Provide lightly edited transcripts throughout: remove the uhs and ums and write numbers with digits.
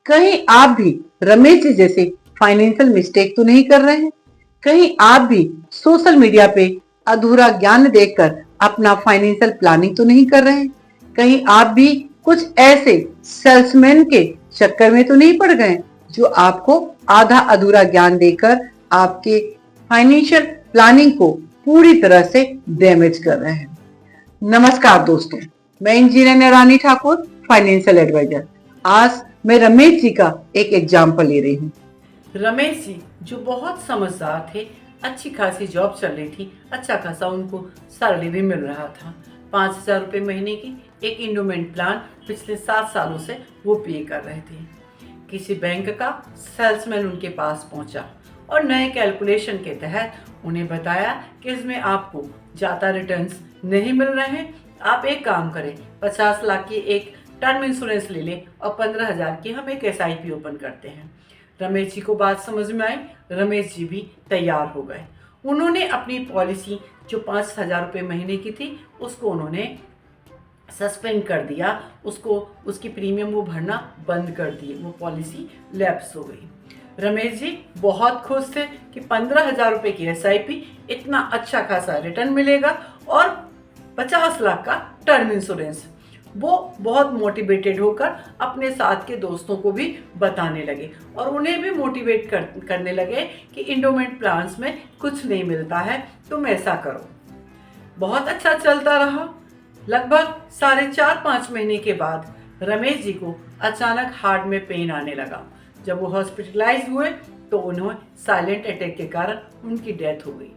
कहीं आप भी रमेश जी जैसे फाइनेंशियल मिस्टेक तो नहीं कर रहे हैं? कहीं आप भी सोशल मीडिया पे अधूरा ज्ञान देखकर अपना फाइनेंशियल प्लानिंग तो नहीं कर रहे हैं? कहीं आप भी कुछ ऐसे सेल्समैन के चक्कर में तो नहीं पड़ गए जो आपको आधा अधूरा ज्ञान देकर आपके फाइनेंशियल प्लानिंग को पूरी तरह से डैमेज कर रहे हैं? नमस्कार दोस्तों, मैं इंजीनियर रानी ठाकुर, फाइनेंशियल एडवाइजर। आज मैं रमेश जी का एक एग्जाम्पल ले रही हूँ। रमेश जी जो बहुत समझदार थे, अच्छी खासी जॉब चल रही थी, अच्छा खासा उनको सैलरी भी मिल रहा था। 5,000 रुपये महीने की एक इंडोमेंट प्लान पिछले 7 सालों से वो पे कर रहे थे। किसी बैंक का सेल्समैन उनके पास पहुंचा और नए कैलकुलेशन के तहत उन्हें बताया कि इसमें आपको ज़्यादा रिटर्न्स नहीं मिल रहे हैं। आप एक काम करें, 50 लाख की एक टर्म इंश्योरेंस ले लें और 15,000 की हम एक SIP ओपन करते हैं। रमेश जी को बात समझ में आई। रमेश जी भी तैयार हो गए। उन्होंने अपनी पॉलिसी जो 5,000 रुपये महीने की थी उसको उन्होंने सस्पेंड कर दिया, उसको उसकी प्रीमियम वो भरना बंद कर दिए, वो पॉलिसी लैप्स हो गई। रमेश जी बहुत खुश थे कि 15,000 रुपये की SIP, इतना अच्छा खासा रिटर्न मिलेगा और 50 लाख का टर्म इंश्योरेंस। वो बहुत मोटिवेटेड होकर अपने साथ के दोस्तों को भी बताने लगे और उन्हें भी मोटिवेट करने लगे कि इंडोमेंट प्लान्स में कुछ नहीं मिलता है, तुम ऐसा करो। बहुत अच्छा चलता रहा। लगभग 4.5 महीने के बाद रमेश जी को अचानक हार्ट में पेन आने लगा। जब वो हॉस्पिटलाइज हुए तो उन्हें साइलेंट अटैक के कारण उनकी डेथ हो गई।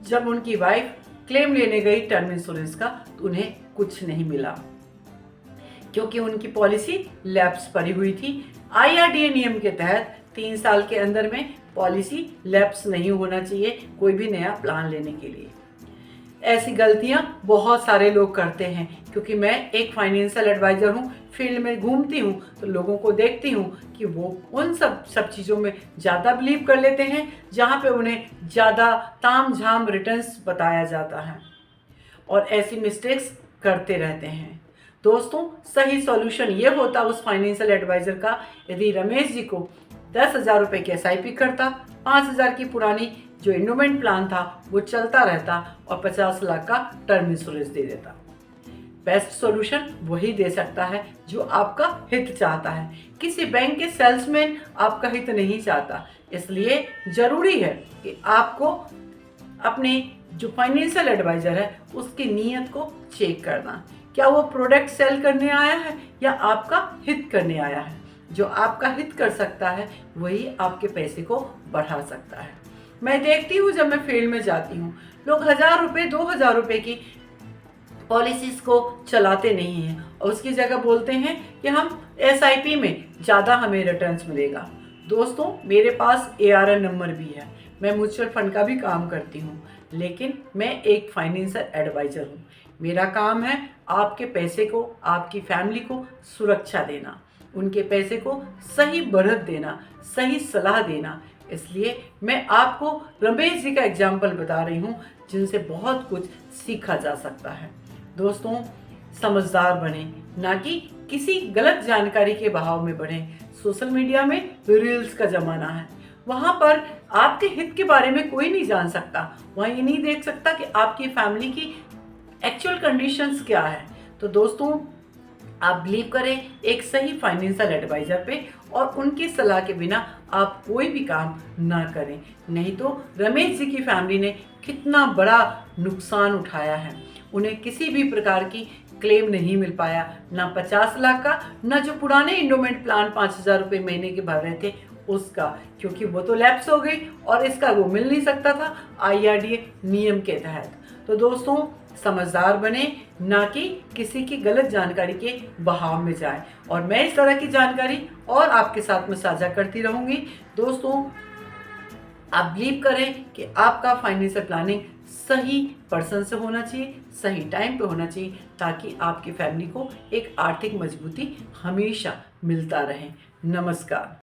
जब उनकी वाइफ क्लेम लेने गई टर्म इंश्योरेंस का तो उन्हें कुछ नहीं मिला क्योंकि उनकी पॉलिसी लैप्स पड़ी हुई थी। IRDA नियम के तहत 3 साल के अंदर में पॉलिसी लैप्स नहीं होना चाहिए कोई भी नया प्लान लेने के लिए। ऐसी गलतियां बहुत सारे लोग करते हैं क्योंकि मैं एक फाइनेंशियल एडवाइजर हूँ, फील्ड में घूमती हूँ तो लोगों को देखती हूँ कि वो उन सब चीज़ों में ज़्यादा बिलीव कर लेते हैं जहाँ पे उन्हें ज़्यादा ताम झाम रिटर्न्स बताया जाता है और ऐसी मिस्टेक्स करते रहते हैं। दोस्तों, सही सॉल्यूशन ये होता उस फाइनेंशियल एडवाइजर का यदि रमेश जी को 10,000 रुपये की SIP करता, 5,000 की पुरानी जो इंडोमेंट प्लान था वो चलता रहता और 50 लाख का टर्म इंश्योरेंस दे देता। बेस्ट सॉल्यूशन वही दे सकता है जो आपका हित चाहता है। किसी बैंक के सेल्समैन आपका हित नहीं चाहता, इसलिए ज़रूरी है कि आपको अपने जो फाइनेंशियल एडवाइजर है उसकी नीयत को चेक करना। क्या वो प्रोडक्ट सेल करने आया है या आपका हित करने आया है? जो आपका हित कर सकता है वही आपके पैसे को बढ़ा सकता है। मैं देखती हूँ जब मैं फील्ड में जाती हूँ, लोग 1,000 रुपये 2,000 रुपये की पॉलिसीज को चलाते नहीं हैं और उसकी जगह बोलते हैं कि हम SIP में ज़्यादा हमें रिटर्न्स मिलेगा। दोस्तों, मेरे पास ARN नंबर भी है, मैं म्यूचुअल फंड का भी काम करती हूँ, लेकिन मैं एक फाइनेंशियल एडवाइज़र हूँ। मेरा काम है आपके पैसे को, आपकी फैमिली को सुरक्षा देना, उनके पैसे को सही बढ़त देना, सही सलाह देना। इसलिए मैं आपको रमेश जी का एग्जाम्पल बता रही हूँ जिनसे बहुत कुछ सीखा जा सकता है। दोस्तों, समझदार बने, ना कि किसी गलत जानकारी के बहाव में बढ़े। सोशल मीडिया में रील्स का ज़माना है, वहाँ पर आपके हित के बारे में कोई नहीं जान सकता, वहाँ ये नहीं देख सकता कि आपकी फैमिली की एक्चुअल कंडीशंस क्या है। तो दोस्तों, आप बिलीव करें एक सही फाइनेंशियल एडवाइजर पे और उनकी सलाह के बिना आप कोई भी काम ना करें, नहीं तो रमेश जी की फैमिली ने कितना बड़ा नुकसान उठाया है। उन्हें किसी भी प्रकार की क्लेम नहीं मिल पाया, ना 50 लाख का, ना जो पुराने इंडोमेंट प्लान 5,000 रुपये महीने के भर रहे थे उसका, क्योंकि वो तो लैप्स हो गई और इसका वो मिल नहीं सकता था IRDA नियम के तहत। तो दोस्तों, समझदार बने, ना कि किसी की गलत जानकारी के बहाव में जाए। और मैं इस तरह की जानकारी और आपके साथ में साझा करती रहूंगी। दोस्तों, आप बिलीव करें कि आपका फाइनेंशियल प्लानिंग सही पर्सन से होना चाहिए, सही टाइम पे होना चाहिए, ताकि आपकी फैमिली को एक आर्थिक मजबूती हमेशा मिलता रहे। नमस्कार।